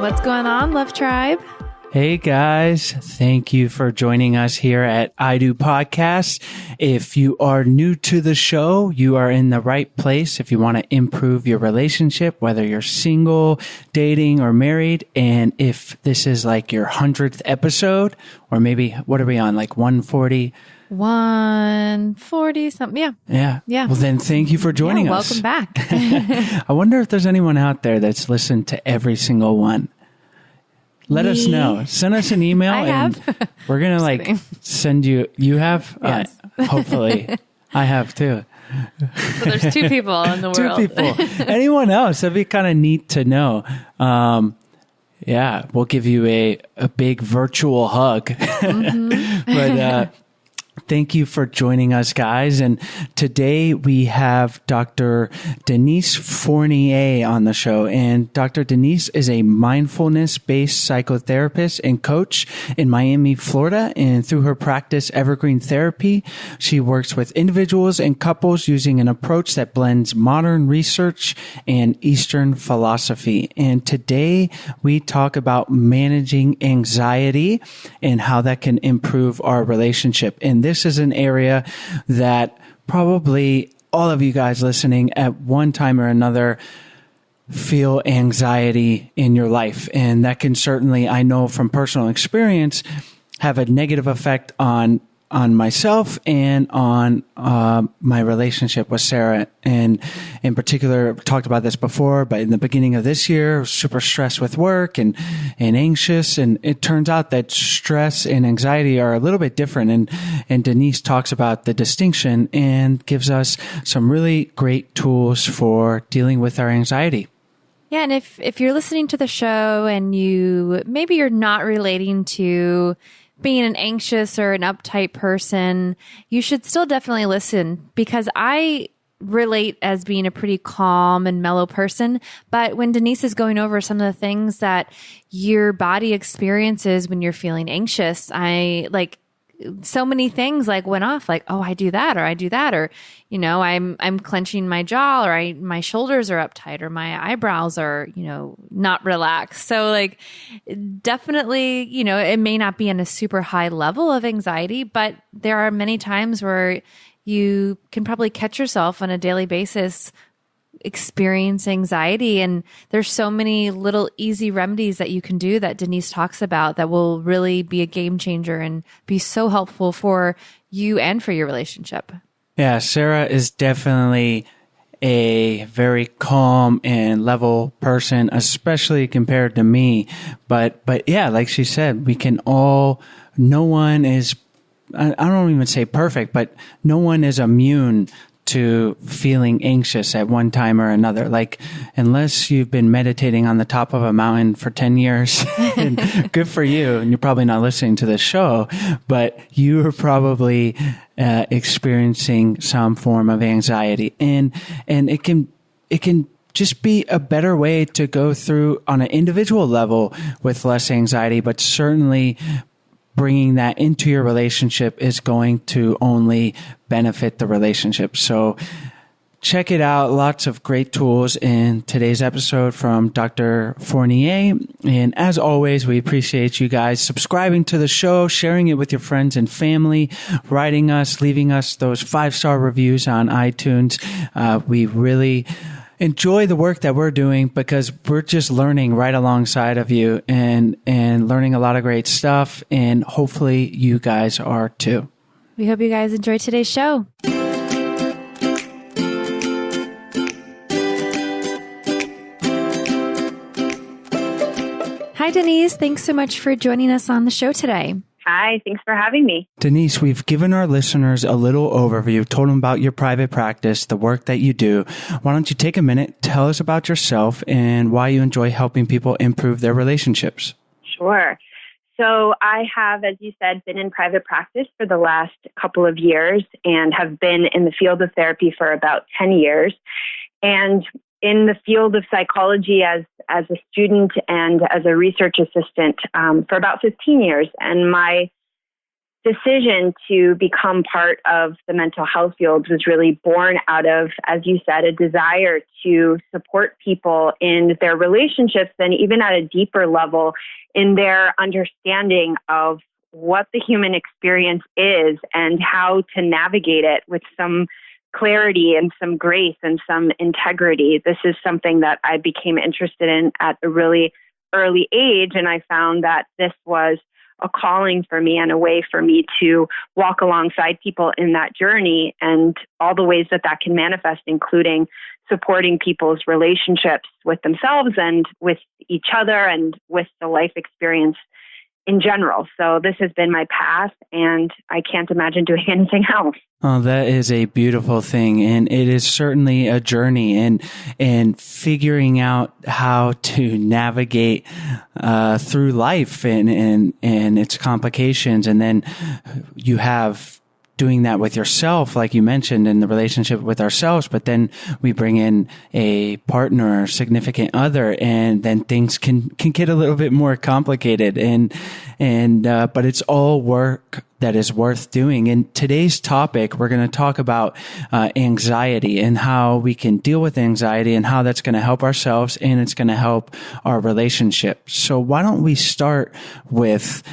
What's going on, Love Tribe? Hey guys, thank you for joining us here at I Do Podcast. If you are new to the show, you are in the right place if you want to improve your relationship, whether you're single, dating, or married. And if this is like your 100th episode, or maybe, what are we on, like 140? 140 something. Yeah. Well, then thank you for joining us. Welcome back. I wonder if there's anyone out there that's listened to every single one. Let us know. Send us an email. I have. We're going to send you. You have? Yes. Hopefully. I have too. So there's two people in the world. Two people. Anyone else? That'd be kind of neat to know. We'll give you a big virtual hug. But thank you for joining us, guys. And today we have Dr. Denise Fournier on the show. And Dr. Denise is a mindfulness-based psychotherapist and coach in Miami, Florida. And through her practice, Evergreen Therapy, she works with individuals and couples using an approach that blends modern research and Eastern philosophy. And today we talk about managing anxiety and how that can improve our relationship. And this is an area that probably all of you guys listening at one time or another feel anxiety in your life. And that can certainly, I know from personal experience, have a negative effect on myself and on my relationship with Sarah. And in particular, talked about this before, but in the beginning of this year, I was super stressed with work and anxious. And it turns out that stress and anxiety are a little bit different. And Denise talks about the distinction and gives us some really great tools for dealing with our anxiety. Yeah, and if you're listening to the show and you're not relating to being an anxious or an uptight person, you should still definitely listen, because I relate as being a pretty calm and mellow person. But when Denise is going over some of the things that your body experiences when you're feeling anxious, so many things went off, oh, I do that, or I'm clenching my jaw, or my shoulders are uptight, or my eyebrows are not relaxed. So definitely, it may not be in a super high level of anxiety, but there are many times where you can probably catch yourself on a daily basis experience anxiety. And there's so many little easy remedies that you can do that Denise talks about that will really be a game changer and be so helpful for you and for your relationship. Yeah, Sarah is definitely a very calm and level person, especially compared to me. But yeah, like she said, no one is, I don't even say perfect, but no one is immune to feeling anxious at one time or another. Unless you've been meditating on the top of a mountain for 10 years, and good for you. And you're probably not listening to this show, but you are probably experiencing some form of anxiety. And it can just be a better way to go through on an individual level with less anxiety, but certainly bringing that into your relationship is going to only benefit the relationship. So check it out. Lots of great tools in today's episode from Dr. Fournier. And as always, we appreciate you guys subscribing to the show, sharing it with your friends and family, writing us, leaving us those 5-star reviews on iTunes. We really enjoy the work that we're doing, because we're just learning right alongside of you and learning a lot of great stuff. And hopefully you guys are too. We hope you guys enjoy today's show. Hi, Denise. Thanks so much for joining us on the show today. Hi, thanks for having me. Denise, we've given our listeners a little overview, told them about your private practice, the work that you do. Why don't you take a minute, tell us about yourself and why you enjoy helping people improve their relationships? Sure. So I have, as you said, been in private practice for the last couple of years and have been in the field of therapy for about 10 years. And in the field of psychology as a student and as a research assistant for about 15 years. And my decision to become part of the mental health field was really born out of, as you said, a desire to support people in their relationships and even at a deeper level in their understanding of what the human experience is and how to navigate it with some clarity and some grace and some integrity. This is something that I became interested in at a really early age, and I found that this was a calling for me and a way for me to walk alongside people in that journey and all the ways that that can manifest, including supporting people's relationships with themselves and with each other and with the life experience in general. So this has been my path, and I can't imagine doing anything else. Oh, that is a beautiful thing. And it is certainly a journey and figuring out how to navigate through life and its complications. And then you have doing that with yourself, like you mentioned, in the relationship with ourselves, but then we bring in a partner or significant other, and then things can get a little bit more complicated. But it's all work that is worth doing. In today's topic, we're going to talk about anxiety and how we can deal with anxiety and how that's going to help ourselves and it's going to help our relationship. So why don't we start with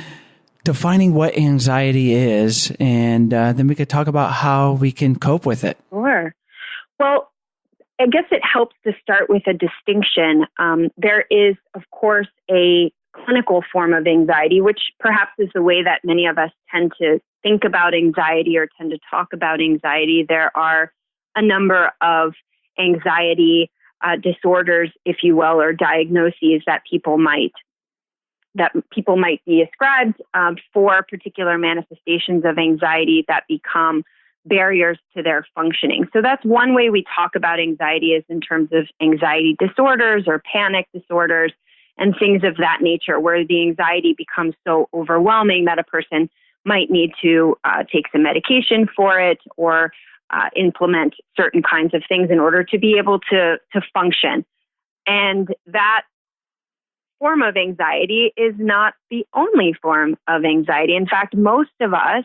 defining what anxiety is, and then we could talk about how we can cope with it. Sure. Well, I guess it helps to start with a distinction. There is, of course, a clinical form of anxiety, which perhaps is the way that many of us tend to think about anxiety or tend to talk about anxiety. There are a number of anxiety disorders, if you will, or diagnoses that people might be ascribed for particular manifestations of anxiety that become barriers to their functioning. So that's one way we talk about anxiety, is in terms of anxiety disorders or panic disorders and things of that nature, where the anxiety becomes so overwhelming that a person might need to take some medication for it or implement certain kinds of things in order to be able to function. And that form of anxiety is not the only form of anxiety. In fact, most of us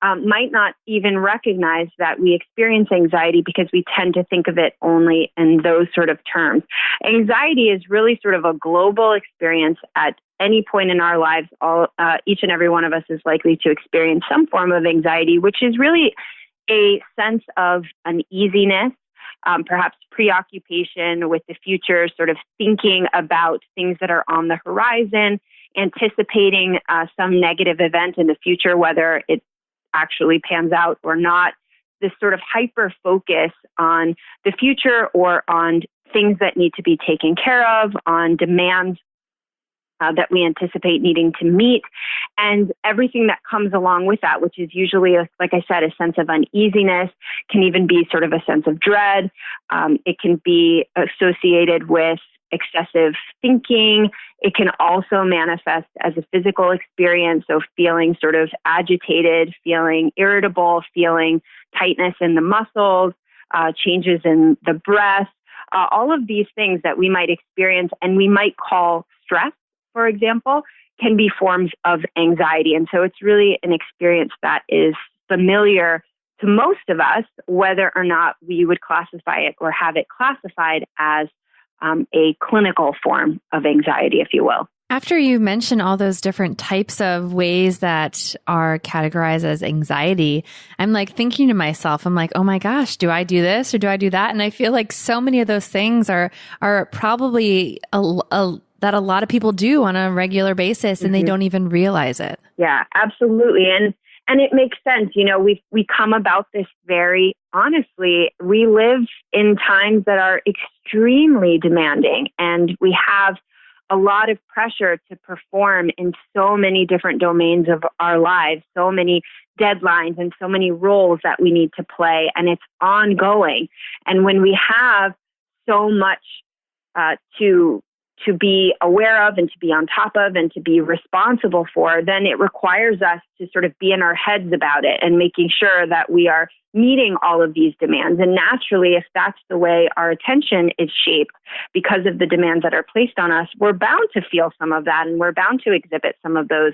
might not even recognize that we experience anxiety because we tend to think of it only in those sort of terms. Anxiety is really sort of a global experience at any point in our lives. Each and every one of us is likely to experience some form of anxiety, which is really a sense of uneasiness, perhaps preoccupation with the future, sort of thinking about things that are on the horizon, anticipating some negative event in the future, whether it actually pans out or not. This sort of hyper focus on the future or on things that need to be taken care of, on demands that we anticipate needing to meet, and everything that comes along with that, which is usually, like I said, a sense of uneasiness, can even be sort of a sense of dread. It can be associated with excessive thinking. It can also manifest as a physical experience, so feeling sort of agitated, feeling irritable, feeling tightness in the muscles, changes in the breath, all of these things that we might experience and we might call stress, for example, can be forms of anxiety. And so it's really an experience that is familiar to most of us, whether or not we would classify it or have it classified as a clinical form of anxiety, if you will. After you mention all those different types of ways that are categorized as anxiety, I'm like thinking to myself, I'm like, oh my gosh, do I do this or do I do that? And I feel like so many of those things are probably that a lot of people do on a regular basis, and they don't even realize it. Yeah, absolutely. And it makes sense. You know, we come about this very honestly. We live in times that are extremely demanding, and we have a lot of pressure to perform in so many different domains of our lives, so many deadlines and so many roles that we need to play, and it's ongoing. And when we have so much to to be aware of and to be on top of and to be responsible for, then it requires us to sort of be in our heads about it and making sure that we are meeting all of these demands. And naturally, if that's the way our attention is shaped because of the demands that are placed on us, we're bound to feel some of that and we're bound to exhibit some of those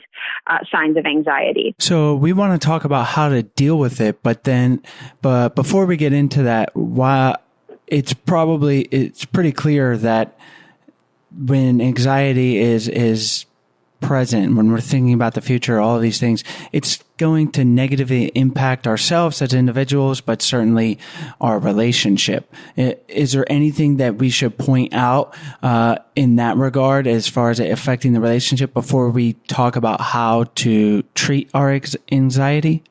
signs of anxiety. So we want to talk about how to deal with it, but before we get into that, it's pretty clear that when anxiety is present, when we're thinking about the future, all of these things, it's going to negatively impact ourselves as individuals, but certainly our relationship. Is there anything that we should point out in that regard as far as it affecting the relationship before we talk about how to treat our anxiety?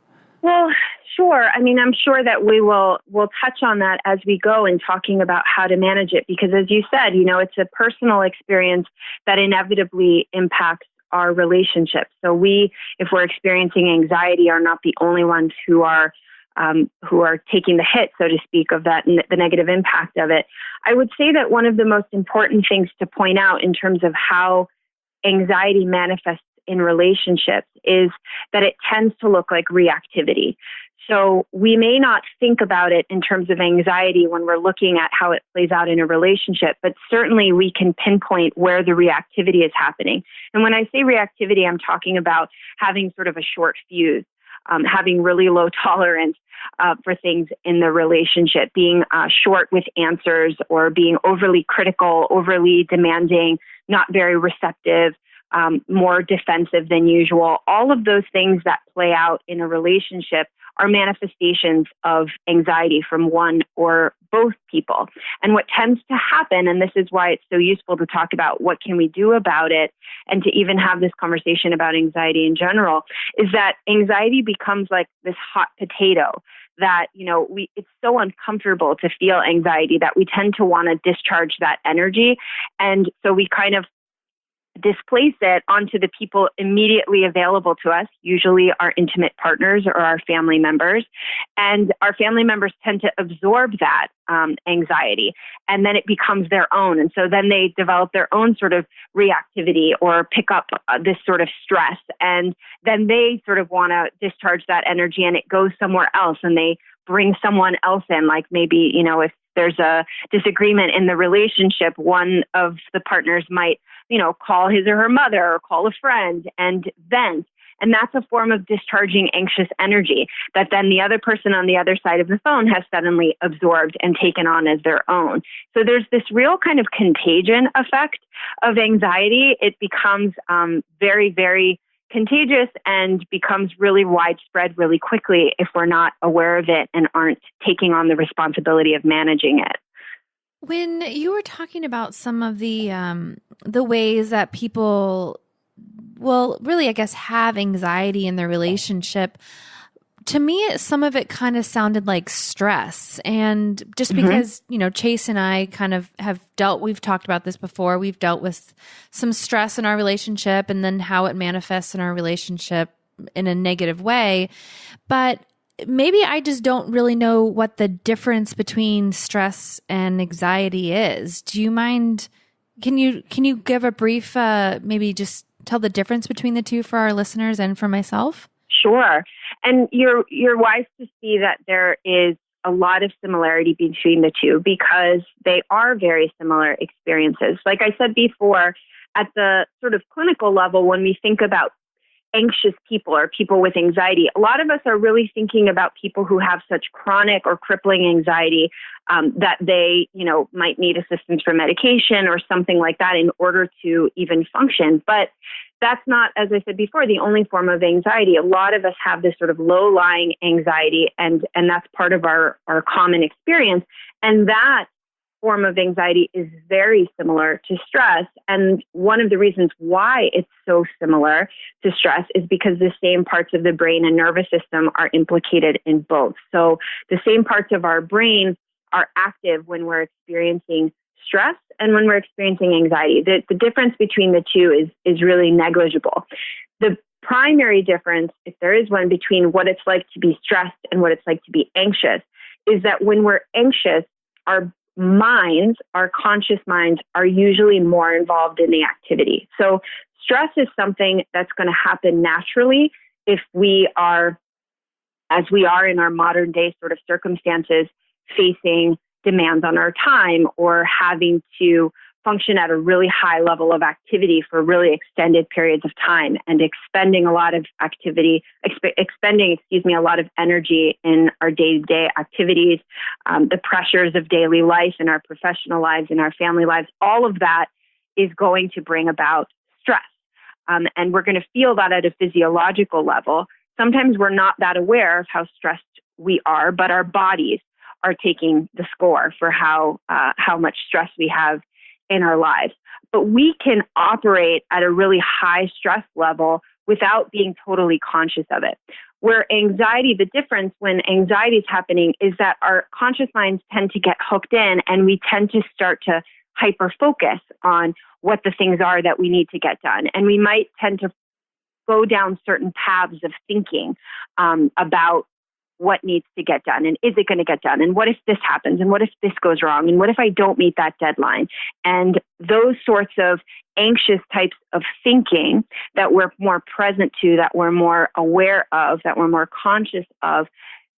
Well, sure. I mean, I'm sure that we'll touch on that as we go in talking about how to manage it, because as you said, it's a personal experience that inevitably impacts our relationships. So if we're experiencing anxiety, are not the only ones who are taking the hit, so to speak, of that, the negative impact of it. I would say that one of the most important things to point out in terms of how anxiety manifests in relationships is that it tends to look like reactivity. So we may not think about it in terms of anxiety when we're looking at how it plays out in a relationship, but certainly we can pinpoint where the reactivity is happening. And when I say reactivity, I'm talking about having sort of a short fuse, having really low tolerance for things in the relationship, being short with answers or being overly critical, overly demanding, not very receptive, more defensive than usual. All of those things that play out in a relationship are manifestations of anxiety from one or both people. And what tends to happen, and this is why it's so useful to talk about what can we do about it and to even have this conversation about anxiety in general, is that anxiety becomes like this hot potato that, it's so uncomfortable to feel anxiety that we tend to want to discharge that energy. And so we kind of displace it onto the people immediately available to us, usually our intimate partners or our family members. And our family members tend to absorb that anxiety, and then it becomes their own. And so then they develop their own sort of reactivity or pick up this sort of stress. And then they sort of want to discharge that energy and it goes somewhere else, and they bring someone else in, like maybe, if there's a disagreement in the relationship, one of the partners might call his or her mother or call a friend and vent. And that's a form of discharging anxious energy that then the other person on the other side of the phone has suddenly absorbed and taken on as their own. So there's this real kind of contagion effect of anxiety. It becomes very, very contagious and becomes really widespread really quickly if we're not aware of it and aren't taking on the responsibility of managing it. When you were talking about some of the ways that people will really, I guess, have anxiety in their relationship, to me, some of it kind of sounded like stress. And just because, Chase and I kind of we've talked about this before, we've dealt with some stress in our relationship and then how it manifests in our relationship in a negative way. But maybe I just don't really know what the difference between stress and anxiety is. Do you mind? Can you give a brief, maybe just tell the difference between the two for our listeners and for myself? Sure. And you're wise to see that there is a lot of similarity between the two because they are very similar experiences. Like I said before, at the sort of clinical level, when we think about anxious people or people with anxiety, a lot of us are really thinking about people who have such chronic or crippling anxiety that they, might need assistance for medication or something like that in order to even function. But that's not, as I said before, the only form of anxiety. A lot of us have this sort of low-lying anxiety, and that's part of our common experience. And that form of anxiety is very similar to stress. And one of the reasons why it's so similar to stress is because the same parts of the brain and nervous system are implicated in both. So the same parts of our brain are active when we're experiencing stress and when we're experiencing anxiety. The difference between the two is really negligible. The primary difference, if there is one, between what it's like to be stressed and what it's like to be anxious is that when we're anxious, our minds, our conscious minds, are usually more involved in the activity. So stress is something that's going to happen naturally if we are, as we are in our modern day sort of circumstances, facing demands on our time or having to function at a really high level of activity for really extended periods of time and expending a lot of a lot of energy in our day-to-day activities, the pressures of daily life in our professional lives, in our family lives, all of that is going to bring about stress. And we're going to feel that at a physiological level. Sometimes we're not that aware of how stressed we are, but our bodies are taking the score for how much stress we have in our lives. But we can operate at a really high stress level without being totally conscious of it. Where anxiety, the difference when anxiety is happening is that our conscious minds tend to get hooked in and we tend to start to hyper focus on what the things are that we need to get done. And we might tend to go down certain paths of thinking about what needs to get done and is it going to get done? And what if this happens? And what if this goes wrong? And what if I don't meet that deadline? And those sorts of anxious types of thinking that we're more present to, that we're more aware of, that we're more conscious of,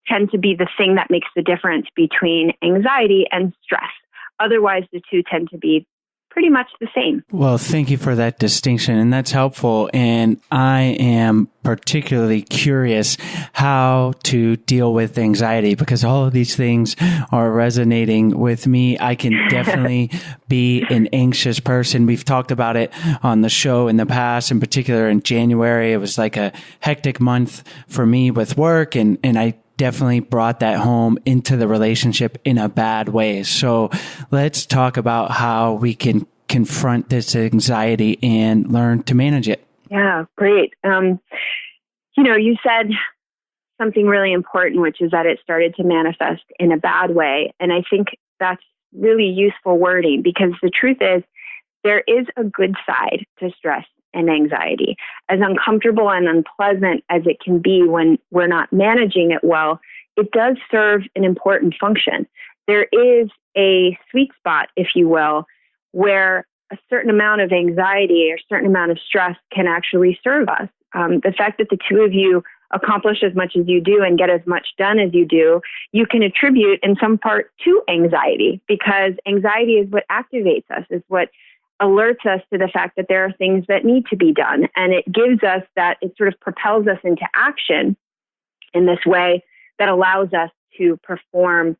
tend to be the thing that makes the difference between anxiety and stress. Otherwise, the two tend to be pretty much the same. Well, thank you for that distinction, and that's helpful. And I am particularly curious how to deal with anxiety because all of these things are resonating with me. I can definitely be an anxious person. We've talked about it on the show in the past, in particular in January. It was like a hectic month for me with work, and I definitely brought that home into the relationship in a bad way. So let's talk about how we can confront this anxiety and learn to manage it. Yeah, great. You said something really important, which is that it started to manifest in a bad way. And I think that's really useful wording because the truth is there is a good side to stress and anxiety. As uncomfortable and unpleasant as it can be when we're not managing it well, it does serve an important function. There is a sweet spot, if you will, where a certain amount of anxiety or a certain amount of stress can actually serve us. The fact that the two of you accomplish as much as you do and get as much done as you do, you can attribute in some part to anxiety because anxiety is what activates us, is what alerts us to the fact that there are things that need to be done. And it gives us that, it sort of propels us into action in this way that allows us to perform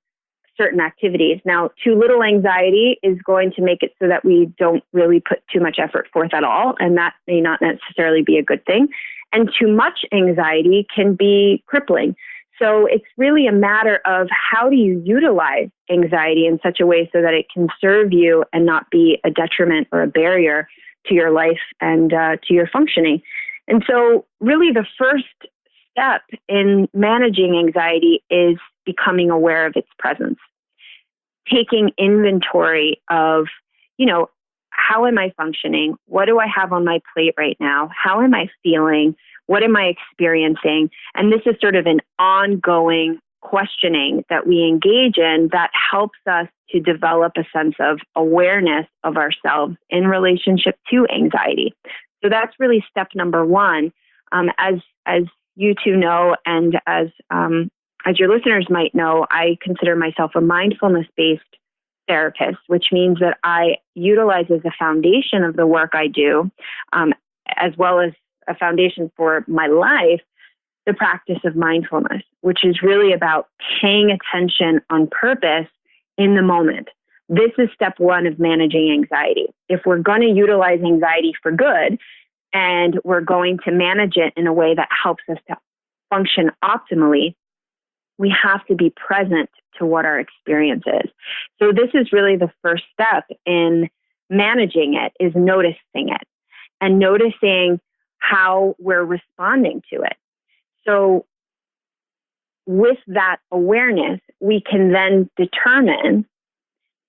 certain activities. Now, too little anxiety is going to make it so that we don't really put too much effort forth at all. And that may not necessarily be a good thing. And too much anxiety can be crippling. So it's really a matter of how do you utilize anxiety in such a way so that it can serve you and not be a detriment or a barrier to your life and to your functioning. And so really the first step in managing anxiety is becoming aware of its presence, taking inventory of, how am I functioning? What do I have on my plate right now? How am I feeling? What am I experiencing? And this is sort of an ongoing questioning that we engage in that helps us to develop a sense of awareness of ourselves in relationship to anxiety. So that's really step number one. As you two know, and as your listeners might know, I consider myself a mindfulness-based therapist, which means that I utilize as a foundation of the work I do, as well as a foundation for my life, the practice of mindfulness, which is really about paying attention on purpose in the moment. This is step one of managing anxiety. If we're going to utilize anxiety for good, and we're going to manage it in a way that helps us to function optimally, we have to be present to what our experience is. So this is really the first step in managing it, is noticing it and noticing how we're responding to it. So with that awareness, we can then determine,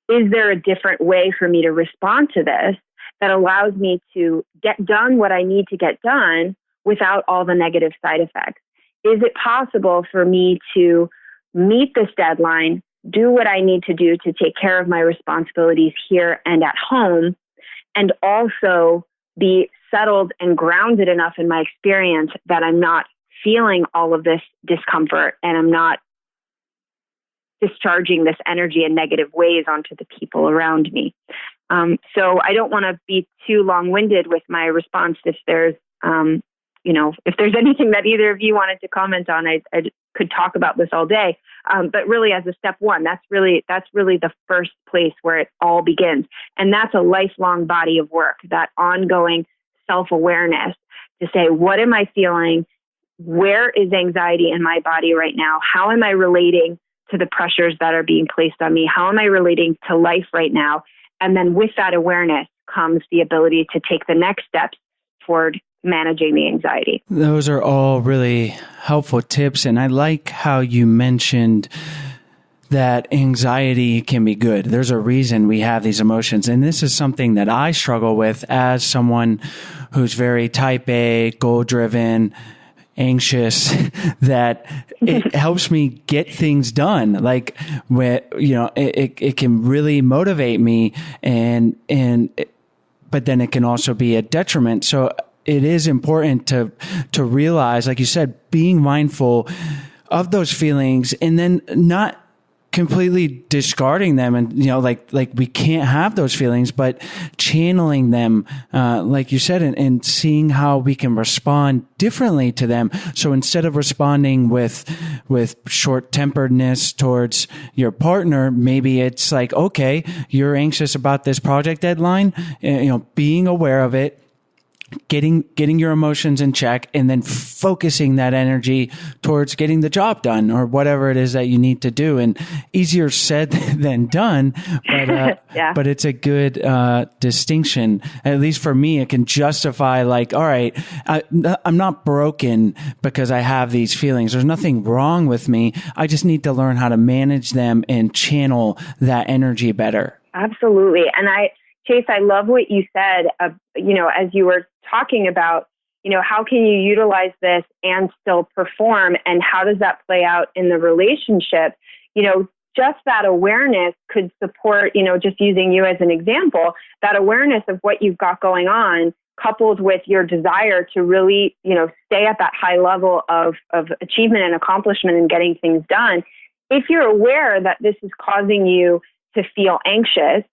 is there a different way for me to respond to this that allows me to get done what I need to get done without all the negative side effects? Is it possible for me to meet this deadline do what I need to do to take care of my responsibilities here and at home, and also be settled and grounded enough in my experience that I'm not feeling all of this discomfort and I'm not discharging this energy in negative ways onto the people around me. So I don't want to be too long-winded with my response. If there's, if there's anything that either of you wanted to comment on, I could talk about this all day. But really, as a step one, that's really the first place where it all begins. And that's a lifelong body of work, that ongoing self-awareness to say, what am I feeling? Where is anxiety in my body right now? How am I relating to the pressures that are being placed on me? How am I relating to life right now? And then with that awareness comes the ability to take the next steps toward managing the anxiety. Those are all really helpful tips. And I like how you mentioned that anxiety can be good. There's a reason we have these emotions. And this is something that I struggle with as someone who's very type A, goal-driven, anxious, that it helps me get things done. Like, it can really motivate me but then it can also be a detriment. So it is important to realize, like you said, being mindful of those feelings and then not completely discarding them and, like we can't have those feelings, but channeling them, like you said, and seeing how we can respond differently to them. So instead of responding with short-temperedness towards your partner, maybe it's like, okay, you're anxious about this project deadline, being aware of it, getting your emotions in check, and then focusing that energy towards getting the job done or whatever it is that you need to do. And easier said than done, but but it's a good distinction. At least for me, it can justify, like, all right, I'm not broken because I have these feelings. There's nothing wrong with me. I just need to learn how to manage them and channel that energy better. Absolutely. And Chase, I love what you said, as you were talking about, how can you utilize this and still perform, and how does that play out in the relationship? Just that awareness could support, just using you as an example, that awareness of what you've got going on, coupled with your desire to really, stay at that high level of achievement and accomplishment and getting things done. If you're aware that this is causing you to feel anxious,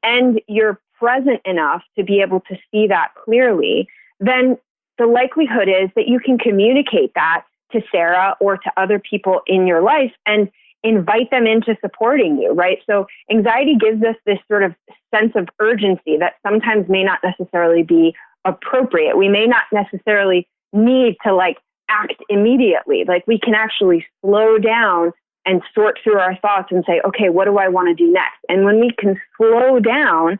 and you're present enough to be able to see that clearly, then the likelihood is that you can communicate that to Sarah or to other people in your life and invite them into supporting you, right? So anxiety gives us this sort of sense of urgency that sometimes may not necessarily be appropriate. We may not necessarily need to act immediately. We can actually slow down and sort through our thoughts and say, okay, what do I want to do next? And when we can slow down,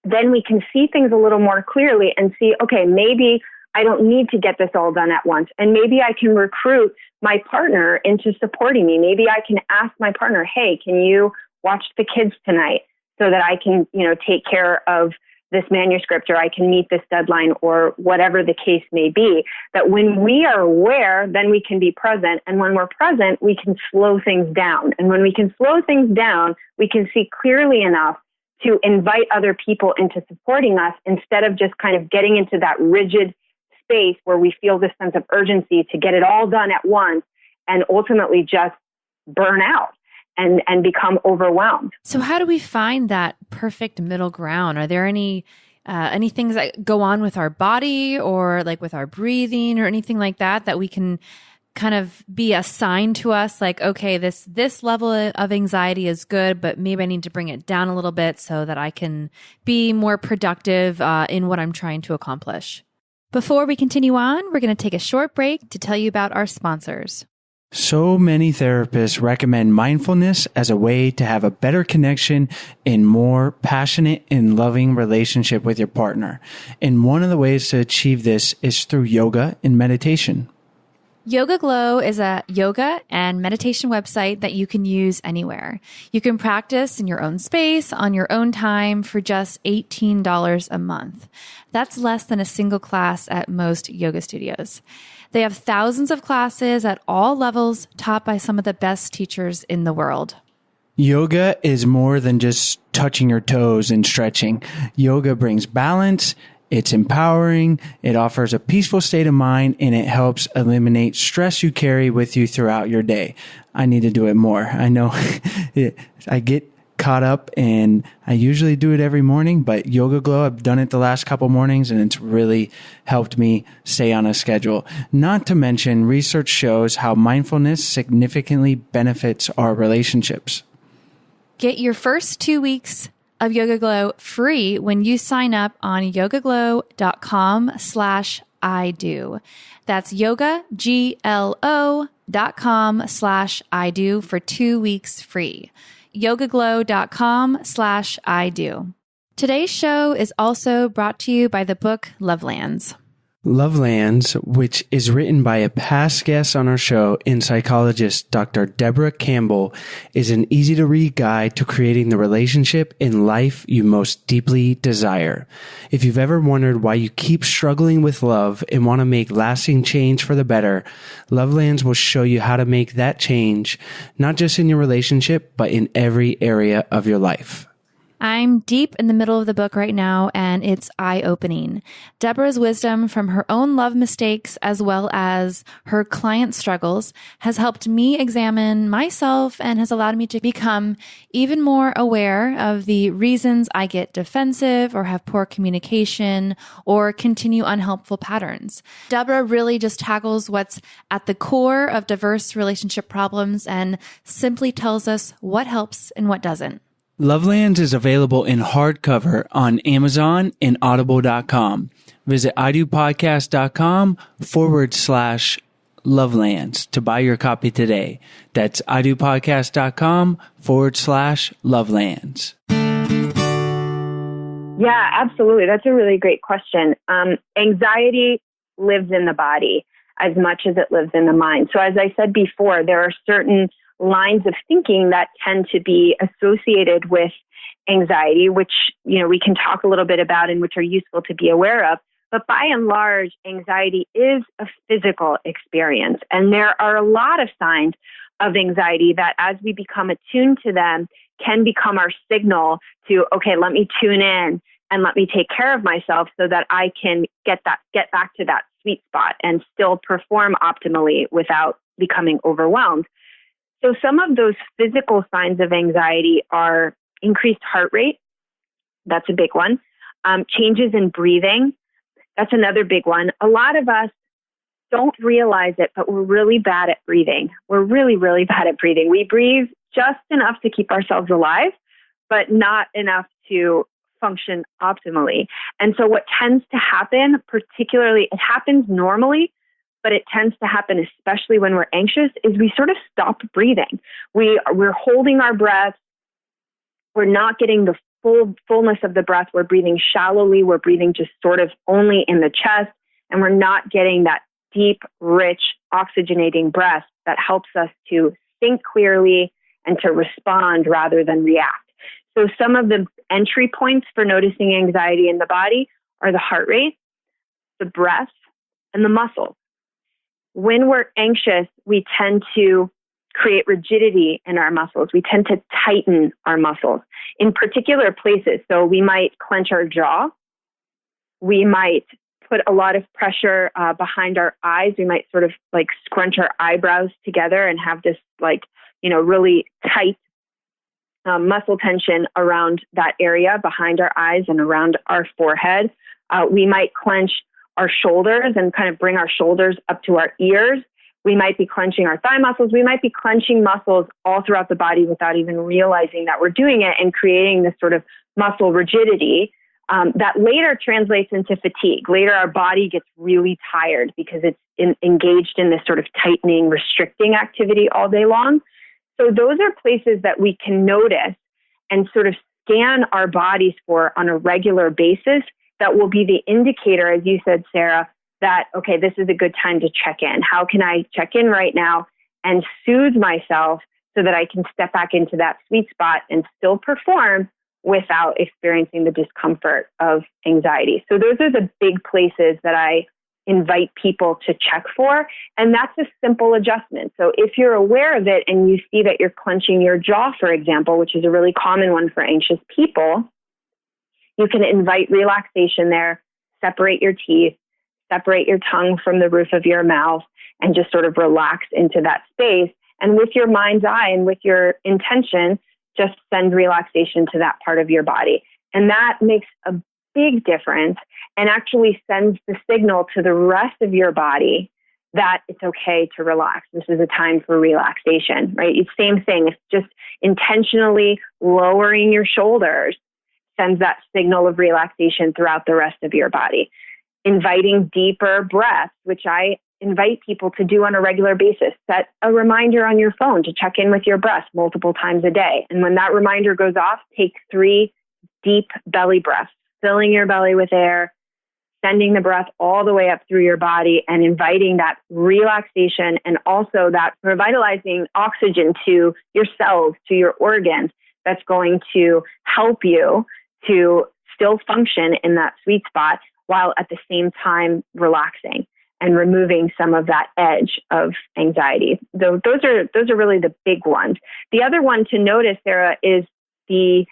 then we can see things a little more clearly and see, okay, maybe I don't need to get this all done at once. And maybe I can recruit my partner into supporting me. Maybe I can ask my partner, hey, can you watch the kids tonight so that I can, take care of this manuscript, or I can meet this deadline, or whatever the case may be. That when we are aware, then we can be present. And when we're present, we can slow things down. And when we can slow things down, we can see clearly enough to invite other people into supporting us, instead of just kind of getting into that rigid space where we feel this sense of urgency to get it all done at once and ultimately just burn out and become overwhelmed. So how do we find that perfect middle ground? Are there any things that go on with our body, or with our breathing, or anything like that we can kind of be assigned to us? Okay, this level of anxiety is good, but maybe I need to bring it down a little bit so that I can be more productive in what I'm trying to accomplish. Before we continue on, we're going to take a short break to tell you about our sponsors. So many therapists recommend mindfulness as a way to have a better connection and more passionate and loving relationship with your partner. And one of the ways to achieve this is through yoga and meditation. Yoga Glow is a yoga and meditation website that you can use anywhere. You can practice in your own space, on your own time for just $18 a month. That's less than a single class at most yoga studios. They have thousands of classes at all levels, taught by some of the best teachers in the world. Yoga is more than just touching your toes and stretching. Yoga brings balance. It's empowering, it offers a peaceful state of mind, and it helps eliminate stress you carry with you throughout your day. I need to do it more. I know I get caught up, and I usually do it every morning, but Yoga Glow, I've done it the last couple mornings, and it's really helped me stay on a schedule. Not to mention, research shows how mindfulness significantly benefits our relationships. Get your first 2 weeks of Yoga Glow free when you sign up on yogaglow.com/ido. That's yogaglo.com/ido for 2 weeks free. yogaglow.com/ido. Today's show is also brought to you by the book Lovelands. Lovelands, which is written by a past guest on our show and psychologist Dr. Deborah Campbell, is an easy-to-read guide to creating the relationship in life you most deeply desire. If you've ever wondered why you keep struggling with love and want to make lasting change for the better, Lovelands will show you how to make that change, not just in your relationship, but in every area of your life. I'm deep in the middle of the book right now, and it's eye-opening. Deborah's wisdom from her own love mistakes as well as her client struggles has helped me examine myself and has allowed me to become even more aware of the reasons I get defensive or have poor communication or continue unhelpful patterns. Deborah really just tackles what's at the core of diverse relationship problems and simply tells us what helps and what doesn't. Lovelands is available in hardcover on Amazon and audible.com. Visit idopodcast.com/Lovelands to buy your copy today. That's idopodcast.com/Lovelands. Yeah, absolutely. That's a really great question. Anxiety lives in the body as much as it lives in the mind. So as I said before, there are certain lines of thinking that tend to be associated with anxiety, which, we can talk a little bit about and which are useful to be aware of. But by and large, anxiety is a physical experience. And there are a lot of signs of anxiety that as we become attuned to them can become our signal to, okay, let me tune in and let me take care of myself so that I can get back to that sweet spot and still perform optimally without becoming overwhelmed. So some of those physical signs of anxiety are increased heart rate. That's a big one. Changes in breathing. That's another big one. A lot of us don't realize it, but we're really bad at breathing. We're really, really bad at breathing. We breathe just enough to keep ourselves alive, but not enough to function optimally. And so what tends to happen, particularly, it happens normally, but it tends to happen, especially when we're anxious, is we sort of stop breathing. We're holding our breath. We're not getting the fullness of the breath. We're breathing shallowly. We're breathing just sort of only in the chest, and we're not getting that deep, rich, oxygenating breath that helps us to think clearly and to respond rather than react. So some of the entry points for noticing anxiety in the body are the heart rate, the breath, and the muscles. When we're anxious, we tend to create rigidity in our muscles. We tend to tighten our muscles in particular places. So we might clench our jaw. We might put a lot of pressure behind our eyes. We might sort of like scrunch our eyebrows together and have this really tight muscle tension around that area behind our eyes and around our forehead. We might clench our shoulders and kind of bring our shoulders up to our ears. We might be clenching our thigh muscles. We might be clenching muscles all throughout the body without even realizing that we're doing it and creating this sort of muscle rigidity that later translates into fatigue. Later, our body gets really tired because it's engaged in this sort of tightening, restricting activity all day long. So those are places that we can notice and sort of scan our bodies for on a regular basis. That will be the indicator, as you said, Sarah, that, okay, this is a good time to check in. How can I check in right now and soothe myself so that I can step back into that sweet spot and still perform without experiencing the discomfort of anxiety? So those are the big places that I invite people to check for. And that's a simple adjustment. So if you're aware of it and you see that you're clenching your jaw, for example, which is a really common one for anxious people, you can invite relaxation there, separate your teeth, separate your tongue from the roof of your mouth, and just sort of relax into that space. And with your mind's eye and with your intention, just send relaxation to that part of your body. And that makes a big difference and actually sends the signal to the rest of your body that it's okay to relax. This is a time for relaxation, right? It's same thing. It's just intentionally lowering your shoulders sends that signal of relaxation throughout the rest of your body. Inviting deeper breaths, which I invite people to do on a regular basis. Set a reminder on your phone to check in with your breath multiple times a day. And when that reminder goes off, take 3 deep belly breaths, filling your belly with air, sending the breath all the way up through your body and inviting that relaxation and also that revitalizing oxygen to your cells, to your organs, that's going to help you to still function in that sweet spot while at the same time relaxing and removing some of that edge of anxiety. Those are really the big ones. The other one to notice, Sarah, is the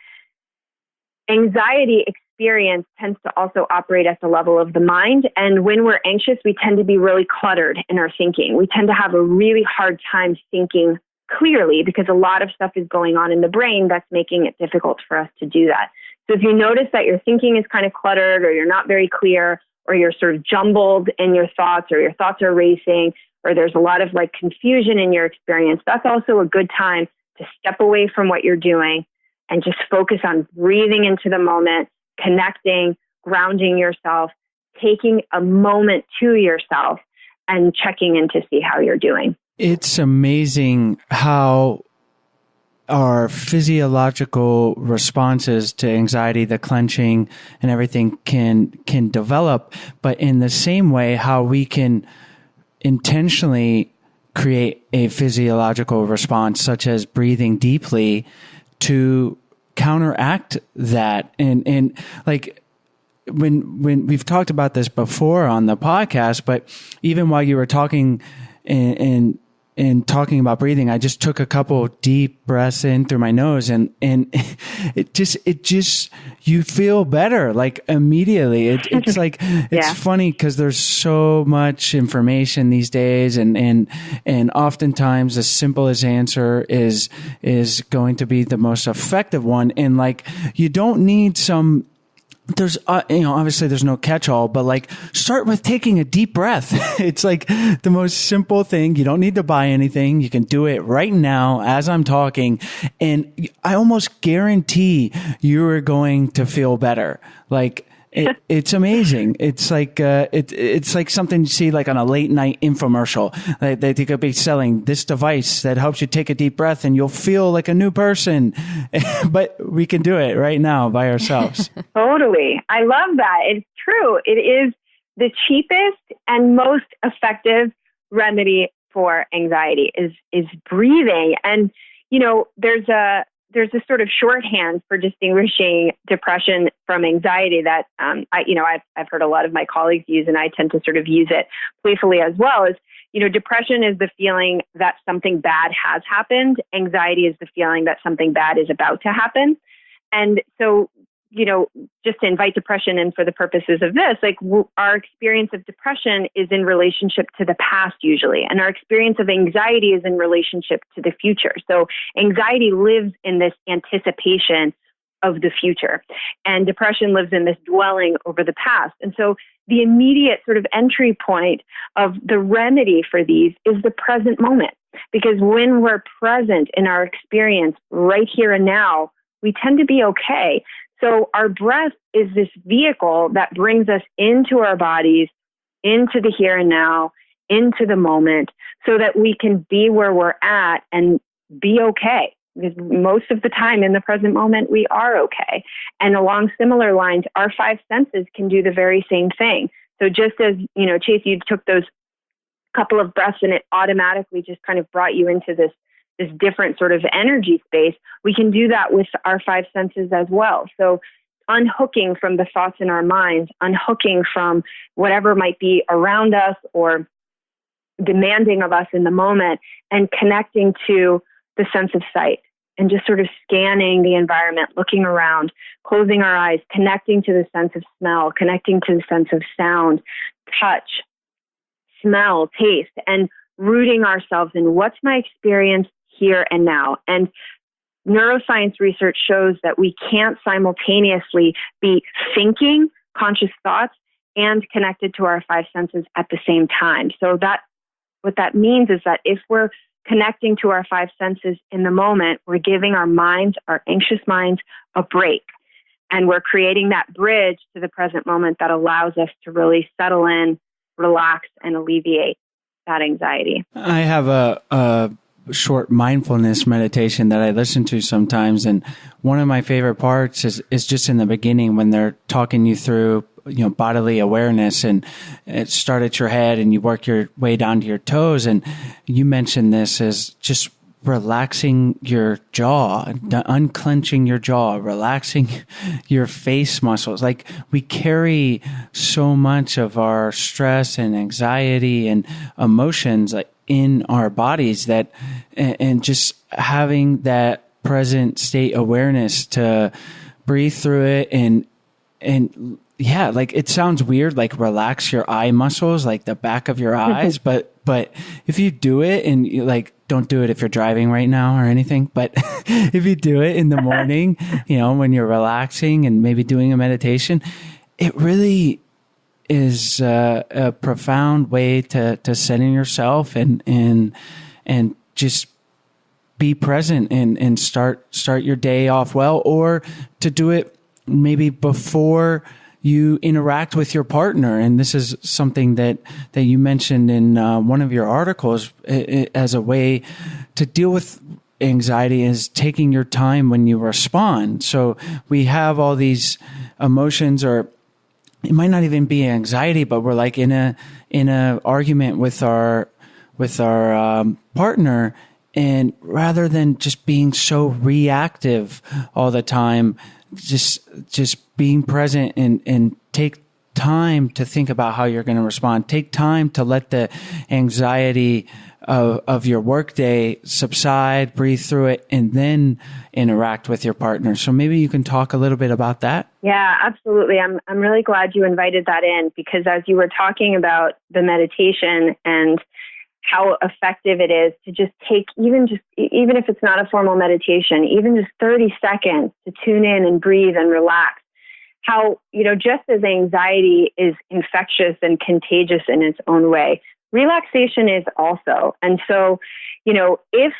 anxiety experience tends to also operate at the level of the mind. And when we're anxious, we tend to be really cluttered in our thinking. We tend to have a really hard time thinking clearly because a lot of stuff is going on in the brain that's making it difficult for us to do that. So if you notice that your thinking is kind of cluttered or you're not very clear or you're sort of jumbled in your thoughts or your thoughts are racing or there's a lot of like confusion in your experience, that's also a good time to step away from what you're doing and just focus on breathing into the moment, connecting, grounding yourself, taking a moment to yourself and checking in to see how you're doing. It's amazing how our physiological responses to anxiety, the clenching and everything can develop, but in the same way, how we can intentionally create a physiological response, such as breathing deeply to counteract that. And like when we've talked about this before on the podcast, but even while you were talking and talking about breathing, I just took a couple deep breaths in through my nose and it just, you feel better, like immediately. It's like, it's funny because there's so much information these days and oftentimes the simplest answer is going to be the most effective one. And like, you don't need there's, obviously there's no catch-all, but like start with taking a deep breath. It's like the most simple thing. You don't need to buy anything. You can do it right now as I'm talking. And I almost guarantee you are going to feel better. Like it's amazing. It's like, it's like something you see like on a late night infomercial. They could be selling this device that helps you take a deep breath and you'll feel like a new person, but we can do it right now by ourselves. Totally. I love that. It's true. It is the cheapest and most effective remedy for anxiety is breathing. And, there's a sort of shorthand for distinguishing depression from anxiety that I've heard a lot of my colleagues use, and I tend to sort of use it playfully as well. Is depression is the feeling that something bad has happened. Anxiety is the feeling that something bad is about to happen. And so, just to invite depression in for the purposes of this, like our experience of depression is in relationship to the past usually, and our experience of anxiety is in relationship to the future. So anxiety lives in this anticipation of the future, and depression lives in this dwelling over the past. And so the immediate sort of entry point of the remedy for these is the present moment, because when we're present in our experience right here and now, we tend to be okay. So our breath is this vehicle that brings us into our bodies, into the here and now, into the moment, so that we can be where we're at and be okay. Because most of the time in the present moment, we are okay. And along similar lines, our 5 senses can do the very same thing So just as, Chase, you took those couple of breaths and it automatically just kind of brought you into this different sort of energy space, we can do that with our five senses as well. So unhooking from the thoughts in our minds, unhooking from whatever might be around us or demanding of us in the moment, and connecting to the sense of sight and just sort of scanning the environment, looking around, closing our eyes, connecting to the sense of smell, connecting to the sense of sound, touch, smell, taste, and rooting ourselves in what's my experience here and now. And neuroscience research shows that we can't simultaneously be thinking conscious thoughts and connected to our five senses at the same time. So what that means is that if we're connecting to our five senses in the moment, we're giving our minds, our anxious minds, a break. And we're creating that bridge to the present moment that allows us to really settle in, relax, and alleviate that anxiety. I have a short mindfulness meditation that I listen to sometimes. And one of my favorite parts is just in the beginning when they're talking you through, bodily awareness, and it starts at your head and you work your way down to your toes. And you mentioned this as just relaxing your jaw, unclenching your jaw, relaxing your face muscles. Like, we carry so much of our stress and anxiety and emotions in our bodies and just having that present state awareness to breathe through it and yeah, like, it sounds weird, like relax your eye muscles, like the back of your eyes, but if you do it, and you, like, don't do it if you're driving right now or anything, but if you do it in the morning, when you're relaxing and maybe doing a meditation, it really is a profound way to center yourself and just be present and start your day off well, or to do it maybe before you interact with your partner. And this is something that you mentioned in one of your articles as a way to deal with anxiety, is taking your time when you respond. So we have all these emotions, or it might not even be anxiety, but we're like in a argument with our partner, and rather than just being so reactive all the time, just being present and take time to think about how you're going to respond. Take time to let the anxiety of your workday subside, breathe through it, and then interact with your partner. So maybe you can talk a little bit about that. Yeah, absolutely. I'm really glad you invited that in, because as you were talking about the meditation and how effective it is to just take, even if it's not a formal meditation, even just 30 seconds to tune in and breathe and relax. How, just as anxiety is infectious and contagious in its own way, relaxation is also. And so, if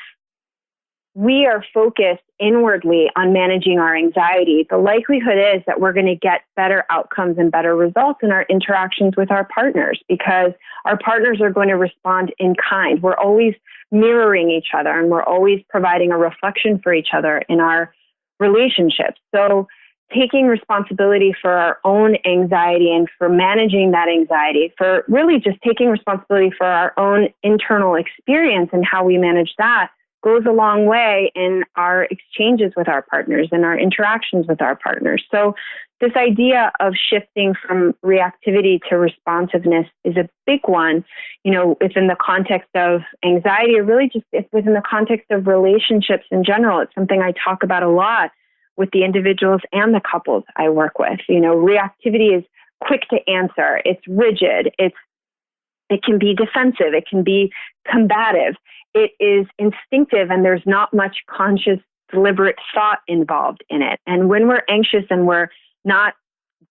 we are focused inwardly on managing our anxiety, the likelihood is that we're going to get better outcomes and better results in our interactions with our partners, because our partners are going to respond in kind. We're always mirroring each other, and we're always providing a reflection for each other in our relationships. So taking responsibility for our own anxiety and for managing that anxiety, for really just taking responsibility for our own internal experience and how we manage that, goes a long way in our exchanges with our partners and our interactions with our partners. So this idea of shifting from reactivity to responsiveness is a big one, within the context of anxiety, or really just within the context of relationships in general. It's something I talk about a lot with the individuals and the couples I work with. Reactivity is quick to answer. It's rigid. It can be defensive. It can be combative. It is instinctive, and there's not much conscious, deliberate thought involved in it. And when we're anxious and we're not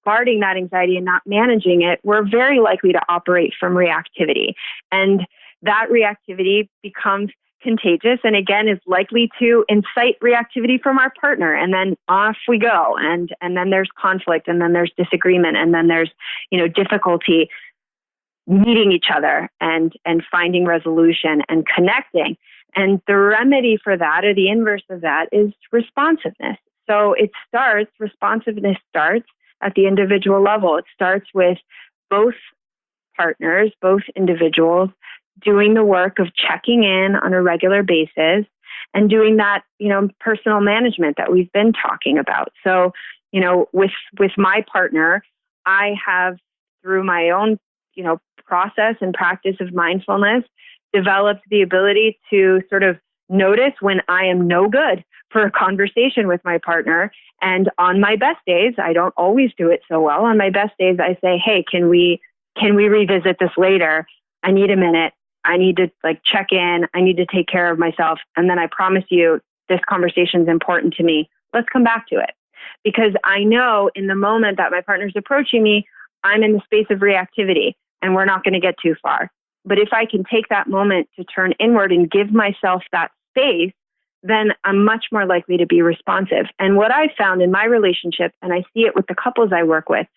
guarding that anxiety and not managing it, we're very likely to operate from reactivity. And that reactivity becomes contagious, and again is likely to incite reactivity from our partner, and then off we go, and then there's conflict, and then there's disagreement, and then there's difficulty meeting each other and finding resolution and connecting. And the remedy for that, or the inverse of that, is responsiveness. So responsiveness starts at the individual level. It starts with both partners, both individuals, doing the work of checking in on a regular basis and doing that, personal management that we've been talking about. So, with my partner, I have, through my own, process and practice of mindfulness, developed the ability to sort of notice when I am no good for a conversation with my partner. And on my best days, I don't always do it so well. On my best days, I say, hey, can we revisit this later? I need a minute. I need to check in. I need to take care of myself. And then I promise you, this conversation is important to me. Let's come back to it. Because I know in the moment that my partner's approaching me, I'm in the space of reactivity and we're not going to get too far. But if I can take that moment to turn inward and give myself that space, then I'm much more likely to be responsive. And what I've found in my relationship, and I see it with the couples I work with,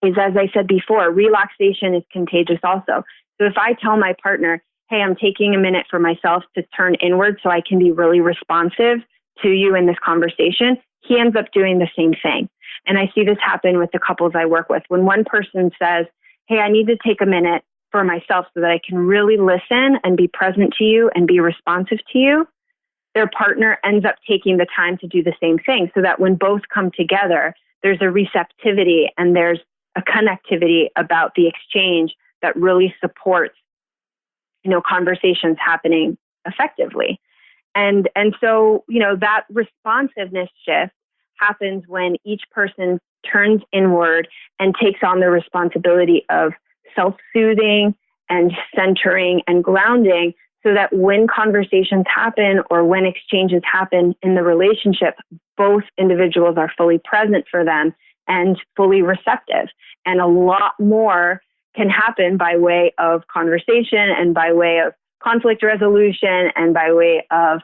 is, as I said before, relaxation is contagious also. So if I tell my partner, hey, I'm taking a minute for myself to turn inward so I can be really responsive to you in this conversation, he ends up doing the same thing. And I see this happen with the couples I work with. When one person says, hey, I need to take a minute for myself so that I can really listen and be present to you and be responsive to you, their partner ends up taking the time to do the same thing, so that when both come together, there's a receptivity and there's a connectivity about the exchange that really supports, conversations happening effectively. And so, that responsiveness shift happens when each person turns inward and takes on the responsibility of self-soothing and centering and grounding, so that when conversations happen or when exchanges happen in the relationship, both individuals are fully present for them and fully receptive. And a lot more can happen by way of conversation and by way of conflict resolution and by way of,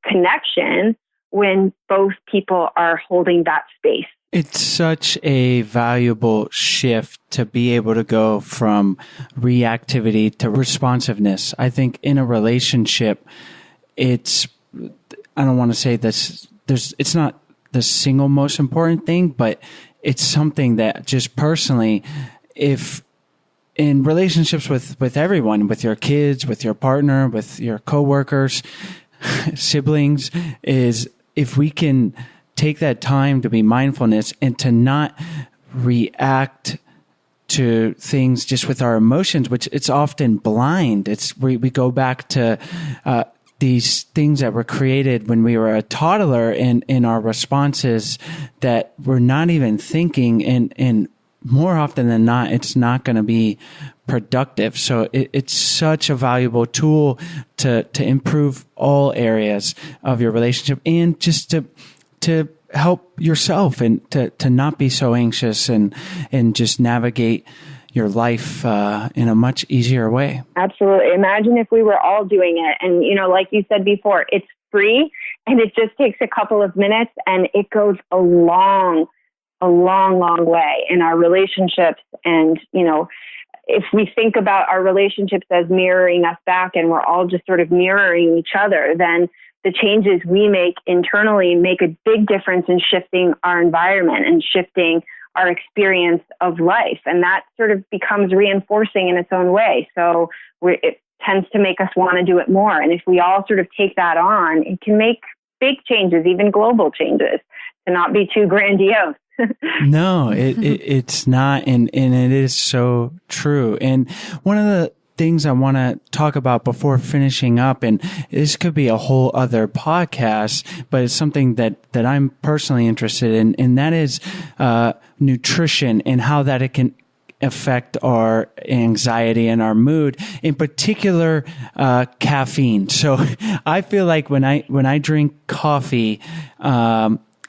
connection when both people are holding that space. It's such a valuable shift to be able to go from reactivity to responsiveness. I think in a relationship, I don't want to say this, it's not the single most important thing, but it's something that just personally, if in relationships with everyone, with your kids, with your partner, with your coworkers, siblings, is if we can take that time to be mindfulness and to not react to things just with our emotions, which it's often blind. We go back to these things that were created when we were a toddler, and in our responses that we're not even thinking, and more often than not, it's not going to be productive. So it's such a valuable tool to improve all areas of your relationship, and just to help yourself and to not be so anxious and just navigate your life in a much easier way. Absolutely. Imagine if we were all doing it. And, like you said before, it's free and it just takes a couple of minutes, and it goes a long way in our relationships. And, if we think about our relationships as mirroring us back and we're all just sort of mirroring each other, then the changes we make internally make a big difference in shifting our environment and shifting our experience of life. And that sort of becomes reinforcing in its own way. So it tends to make us want to do it more. And if we all sort of take that on, it can make big changes, even global changes, to not be too grandiose. No, it's not. And it is so true. And one of the things I want to talk about before finishing up, and this could be a whole other podcast, but it's something that I'm personally interested in, and that is nutrition and how that it can affect our anxiety and our mood, in particular caffeine. So I feel like when I drink coffee,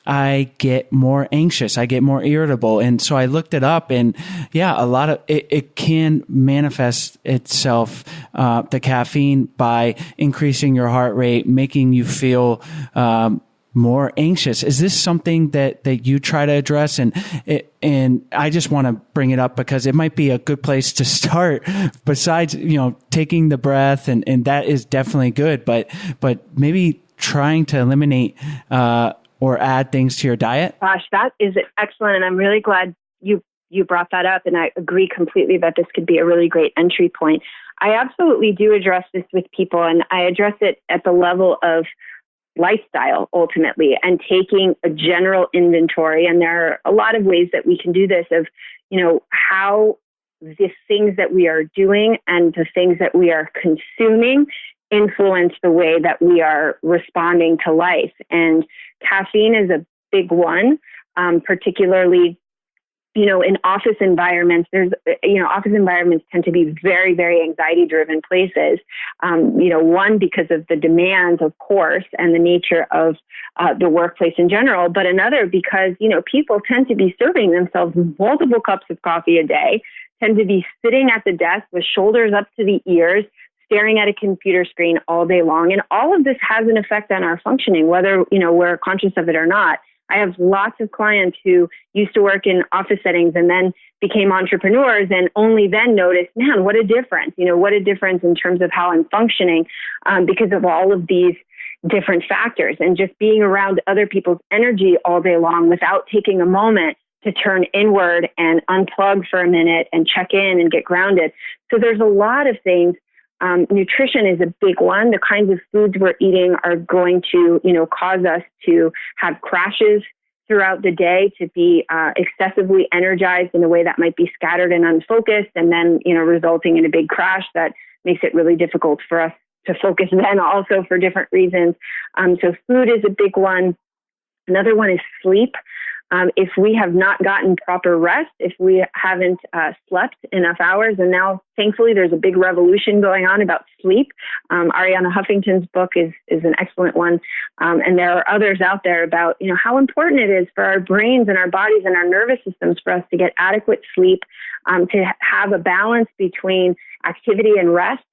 I get more anxious. I get more irritable. And so I looked it up, and a lot of it can manifest itself, the caffeine, by increasing your heart rate, making you feel, more anxious. Is this something that you try to address? And I just want to bring it up because it might be a good place to start, besides, taking the breath, and that is definitely good, but maybe trying to eliminate, or add things to your diet? Gosh, that is excellent. And I'm really glad you you brought that up, and I agree completely that this could be a really great entry point. I absolutely do address this with people, and I address it at the level of lifestyle ultimately, and taking a general inventory. And there are a lot of ways that we can do this of, how the things that we are doing and the things that we are consuming influence the way that we are responding to life. And caffeine is a big one, particularly, in office environments. Office environments tend to be very, very anxiety-driven places. One, because of the demands, of course, and the nature of the workplace in general, but another because, people tend to be serving themselves multiple cups of coffee a day, tend to be sitting at the desk with shoulders up to the ears, staring at a computer screen all day long. And all of this has an effect on our functioning, whether, we're conscious of it or not. I have lots of clients who used to work in office settings and then became entrepreneurs and only then noticed, man, what a difference, what a difference in terms of how I'm functioning because of all of these different factors, and just being around other people's energy all day long without taking a moment to turn inward and unplug for a minute and check in and get grounded. So there's a lot of things. Nutrition is a big one. The kinds of foods we're eating are going to, cause us to have crashes throughout the day, to be excessively energized in a way that might be scattered and unfocused, and then, resulting in a big crash that makes it really difficult for us to focus then also for different reasons. So food is a big one. Another one is sleep. If we have not gotten proper rest, if we haven't slept enough hours, and now thankfully there's a big revolution going on about sleep. Arianna Huffington's book is an excellent one. And there are others out there about, how important it is for our brains and our bodies and our nervous systems for us to get adequate sleep, to have a balance between activity and rest.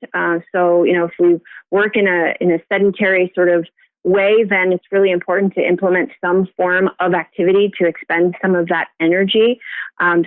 So, if we work in a sedentary sort of way, then it's really important to implement some form of activity to expend some of that energy.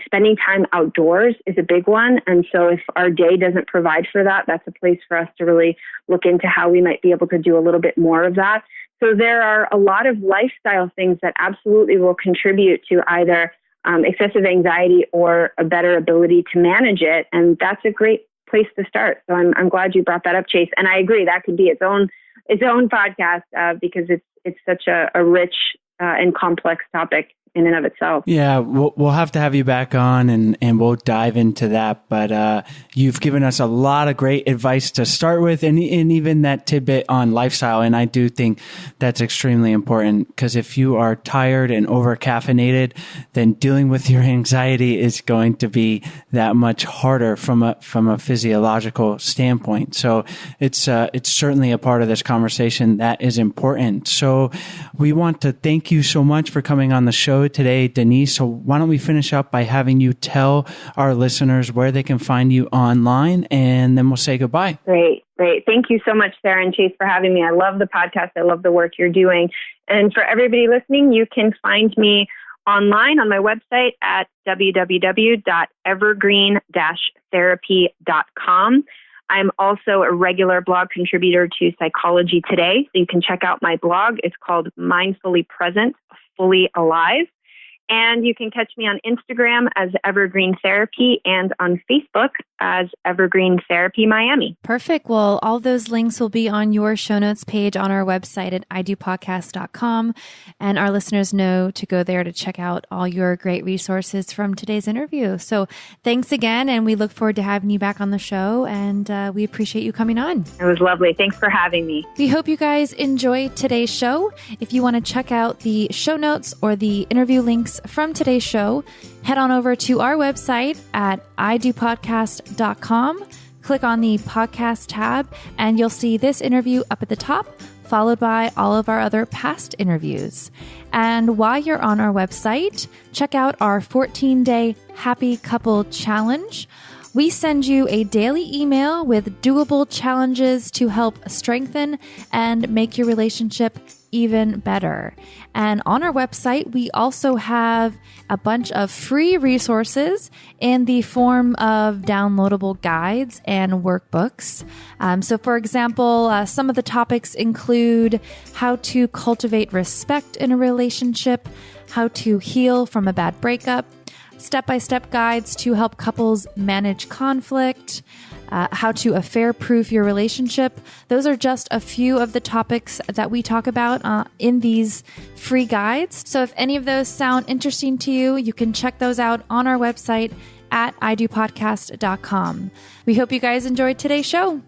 Spending time outdoors is a big one. And so if our day doesn't provide for that, that's a place for us to really look into how we might be able to do a little bit more of that. So there are a lot of lifestyle things that absolutely will contribute to either excessive anxiety or a better ability to manage it. And that's a great place to start. So I'm glad you brought that up, Chase. And I agree, that could be its own podcast because it's such a rich and complex topic in and of itself. Yeah, we'll have to have you back on and we'll dive into that. But you've given us a lot of great advice to start with, and even that tidbit on lifestyle. And I do think that's extremely important, because if you are tired and over caffeinated, then dealing with your anxiety is going to be that much harder from a physiological standpoint. So it's certainly a part of this conversation that is important. So we want to thank you so much for coming on the show today, Denise. So why don't we finish up by having you tell our listeners where they can find you online, and then we'll say goodbye. Great. Thank you so much, Sarah and Chase, for having me. I love the podcast. I love the work you're doing. And for everybody listening, you can find me online on my website at www.evergreen-therapy.com. I'm also a regular blog contributor to Psychology Today. So you can check out my blog. It's called Mindfully Present, Fully Alive. And you can catch me on Instagram as Evergreen Therapy and on Facebook as Evergreen Therapy Miami. Perfect. Well, all those links will be on your show notes page on our website at idopodcast.com. And our listeners know to go there to check out all your great resources from today's interview. So thanks again. And we look forward to having you back on the show. And we appreciate you coming on. It was lovely. Thanks for having me. We hope you guys enjoyed today's show. If you want to check out the show notes or the interview links from today's show, head on over to our website at idopodcast.com. Click on the podcast tab, and you'll see this interview up at the top, followed by all of our other past interviews. And while you're on our website, check out our 14-day Happy Couple Challenge. We send you a daily email with doable challenges to help strengthen and make your relationship even better. And on our website, we also have a bunch of free resources in the form of downloadable guides and workbooks. So for example, some of the topics include how to cultivate respect in a relationship, how to heal from a bad breakup, step-by-step guides to help couples manage conflict, how to affair-proof your relationship. Those are just a few of the topics that we talk about in these free guides. So if any of those sound interesting to you, you can check those out on our website at idopodcast.com. We hope you guys enjoyed today's show.